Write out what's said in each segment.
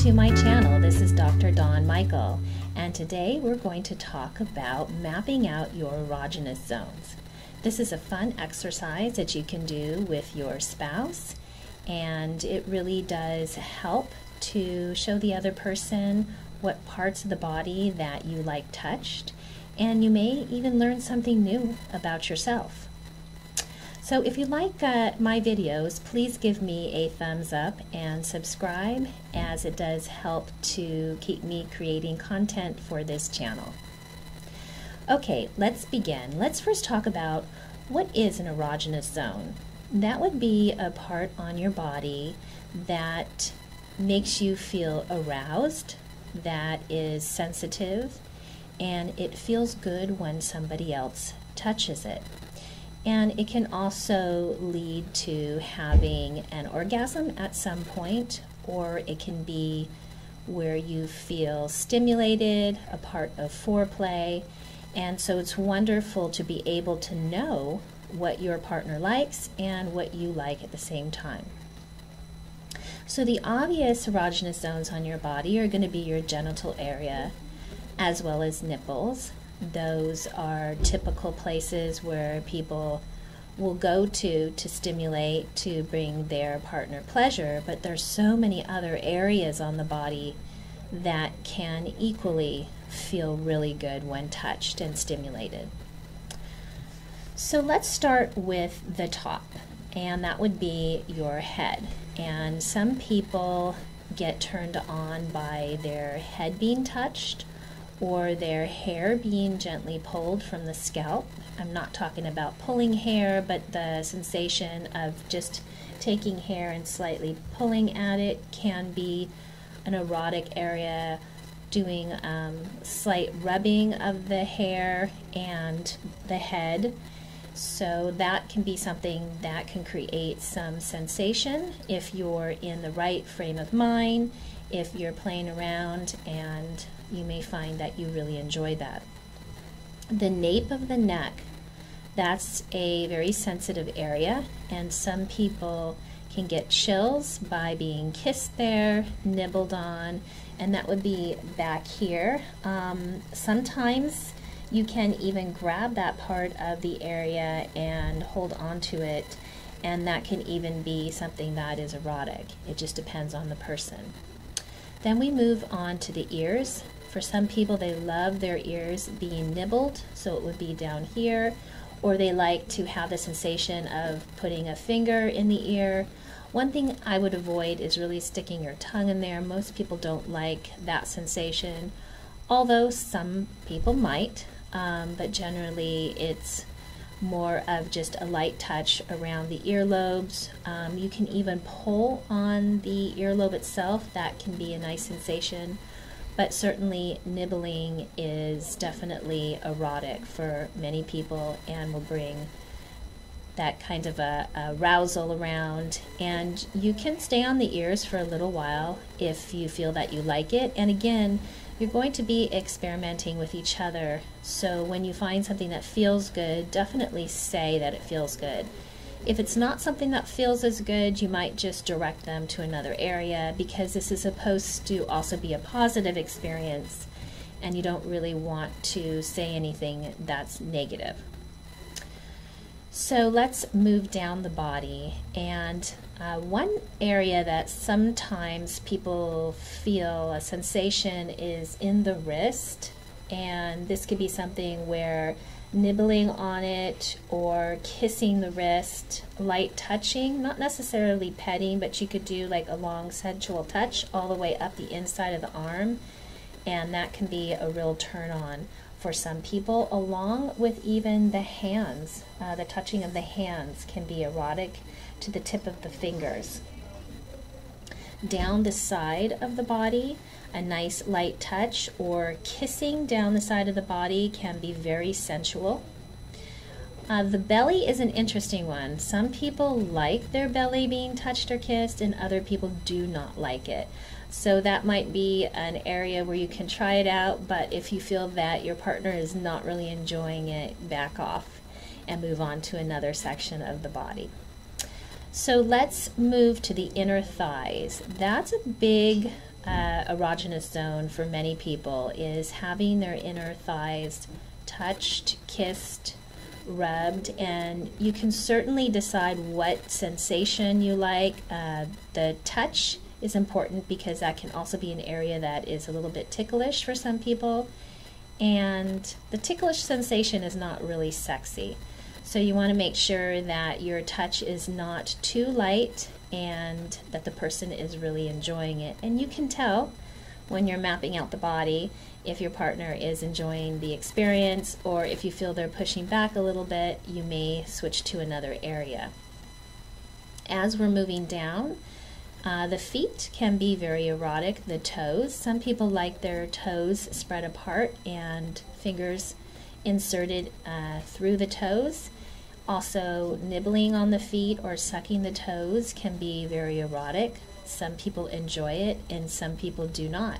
to my channel. This is Dr. Dawn Michael, and today we're going to talk about mapping out your erogenous zones. This is a fun exercise that you can do with your spouse, and it really does help to show the other person what parts of the body that you like touched, and you may even learn something new about yourself. So if you like my videos, please give me a thumbs up and subscribe, as it does help to keep me creating content for this channel. Okay, let's begin. Let's first talk about what is an erogenous zone. That would be a part on your body that makes you feel aroused, that is sensitive, and it feels good when somebody else touches it. And it can also lead to having an orgasm at some point, or it can be where you feel stimulated, a part of foreplay. And so it's wonderful to be able to know what your partner likes and what you like at the same time. So the obvious erogenous zones on your body are going to be your genital area as well as nipples. Those are typical places where people will go to stimulate, to bring their partner pleasure, but there's so many other areas on the body that can equally feel really good when touched and stimulated. So let's start with the top, and that would be your head. And some people get turned on by their head being touched or their hair being gently pulled from the scalp. I'm not talking about pulling hair, but the sensation of just taking hair and slightly pulling at it can be an erotic area. Doing slight rubbing of the hair and the head. So that can be something that can create some sensation if you're in the right frame of mind, if you're playing around, and you may find that you really enjoy that. The nape of the neck, that's a very sensitive area, and some people can get chills by being kissed there, nibbled on, and that would be back here. Sometimes you can even grab that part of the area and hold on to it, and that can even be something that is erotic. It just depends on the person. Then we move on to the ears. For some people, they love their ears being nibbled, so it would be down here, or they like to have the sensation of putting a finger in the ear. One thing I would avoid is really sticking your tongue in there. Most people don't like that sensation, although some people might, but generally it's more of just a light touch around the earlobes. You can even pull on the earlobe itself. That can be a nice sensation, but certainly nibbling is definitely erotic for many people and will bring that kind of a arousal around. And you can stay on the ears for a little while if you feel that you like it. And again, you're going to be experimenting with each other, so when you find something that feels good, definitely say that it feels good. If it's not something that feels as good, you might just direct them to another area, because this is supposed to also be a positive experience, and you don't really want to say anything that's negative. So let's move down the body, and one area that sometimes people feel a sensation is in the wrist, and this could be something where nibbling on it or kissing the wrist, light touching, not necessarily petting, but you could do like a long sensual touch all the way up the inside of the arm, and that can be a real turn on for some people, along with even the hands. The touching of the hands can be erotic to the tip of the fingers. Down the side of the body, a nice light touch or kissing down the side of the body can be very sensual. The belly is an interesting one. Some people like their belly being touched or kissed, and other people do not like it. So that might be an area where you can try it out, but if you feel that your partner is not really enjoying it, back off and move on to another section of the body. So let's move to the inner thighs. That's a big erogenous zone for many people is having their inner thighs touched, kissed, rubbed, and you can certainly decide what sensation you like. The touch is important because that can also be an area that is a little bit ticklish for some people, and the ticklish sensation is not really sexy. So you want to make sure that your touch is not too light and that the person is really enjoying it. And you can tell when you're mapping out the body if your partner is enjoying the experience, or if you feel they're pushing back a little bit, you may switch to another area. As we're moving down, the feet can be very erotic, the toes. Some people like their toes spread apart and fingers inserted through the toes. Also, nibbling on the feet or sucking the toes can be very erotic. Some people enjoy it and some people do not.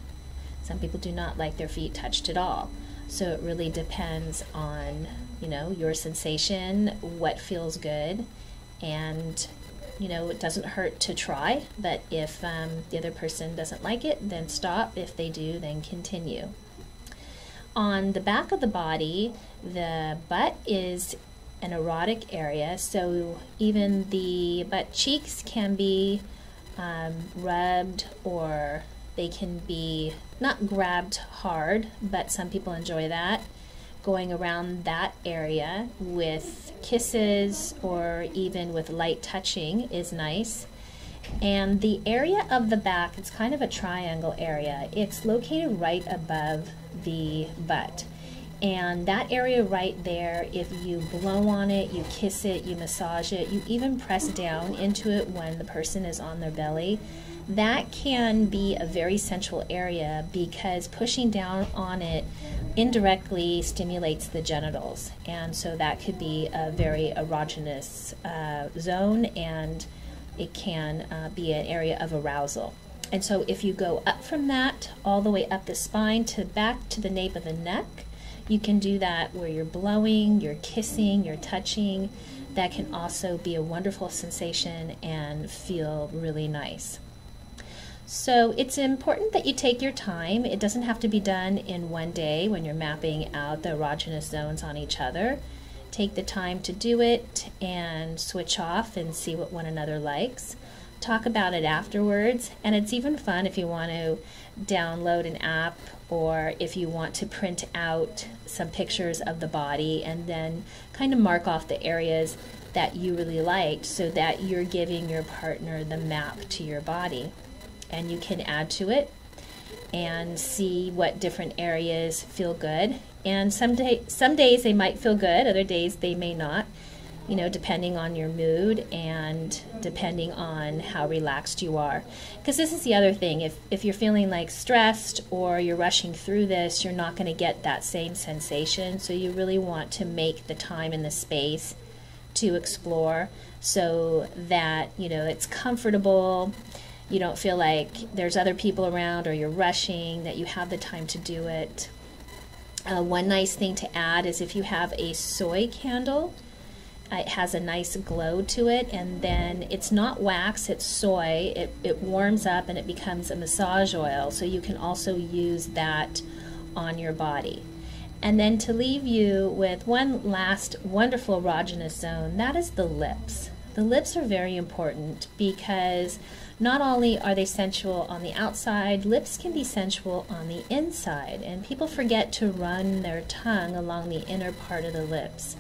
Some people do not like their feet touched at all. So it really depends on, your sensation, what feels good, and it doesn't hurt to try, but if the other person doesn't like it, then stop. If they do, then continue. On the back of the body, the butt is an erotic area, so even the butt cheeks can be rubbed, or they can be not grabbed hard, but some people enjoy that. Going around that area with kisses or even with light touching is nice. And the area of the back, it's kind of a triangle area. It's located right above the butt. And that area right there, if you blow on it, you kiss it, you massage it, you even press down into it when the person is on their belly, that can be a very sensual area because pushing down on it indirectly stimulates the genitals. And so that could be a very erogenous zone, and it can be an area of arousal. And so if you go up from that all the way up the spine to back to the nape of the neck, you can do that where you're blowing, you're kissing, you're touching. That can also be a wonderful sensation and feel really nice. So it's important that you take your time. It doesn't have to be done in one day when you're mapping out the erogenous zones on each other. Take the time to do it and switch off and see what one another likes. Talk about it afterwards, and it's even fun if you want to download an app, or if you want to print out some pictures of the body and then kind of mark off the areas that you really liked so that you're giving your partner the map to your body. And you can add to it and see what different areas feel good. And some days they might feel good, other days they may not, depending on your mood and depending on how relaxed you are. Because this is the other thing, if you're feeling like stressed or you're rushing through this, you're not going to get that same sensation. So you really want to make the time and the space to explore so that, it's comfortable. You don't feel like there's other people around or you're rushing, that you have the time to do it. One nice thing to add is if you have a soy candle, it has a nice glow to it, and then it's not wax, it's soy. It warms up and it becomes a massage oil, so you can also use that on your body. And then to leave you with one last wonderful erogenous zone, that is the lips. The lips are very important because not only are they sensual on the outside, lips can be sensual on the inside, and people forget to run their tongue along the inner part of the lips.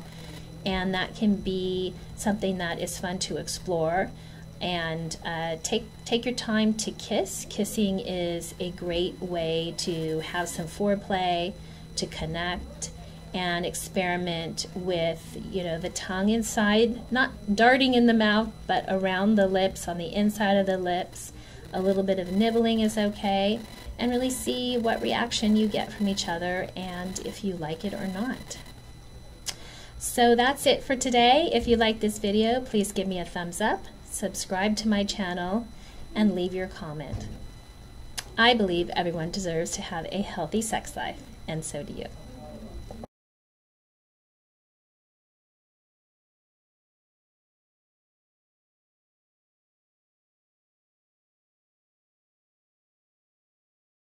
And that can be something that is fun to explore. And take your time to kiss. Kissing is a great way to have some foreplay, to connect, and experiment with, the tongue inside, not darting in the mouth, but around the lips, on the inside of the lips. A little bit of nibbling is okay, and really see what reaction you get from each other and if you like it or not. So that's it for today. If you like this video, please give me a thumbs up, subscribe to my channel, and leave your comment. I believe everyone deserves to have a healthy sex life, and so do you.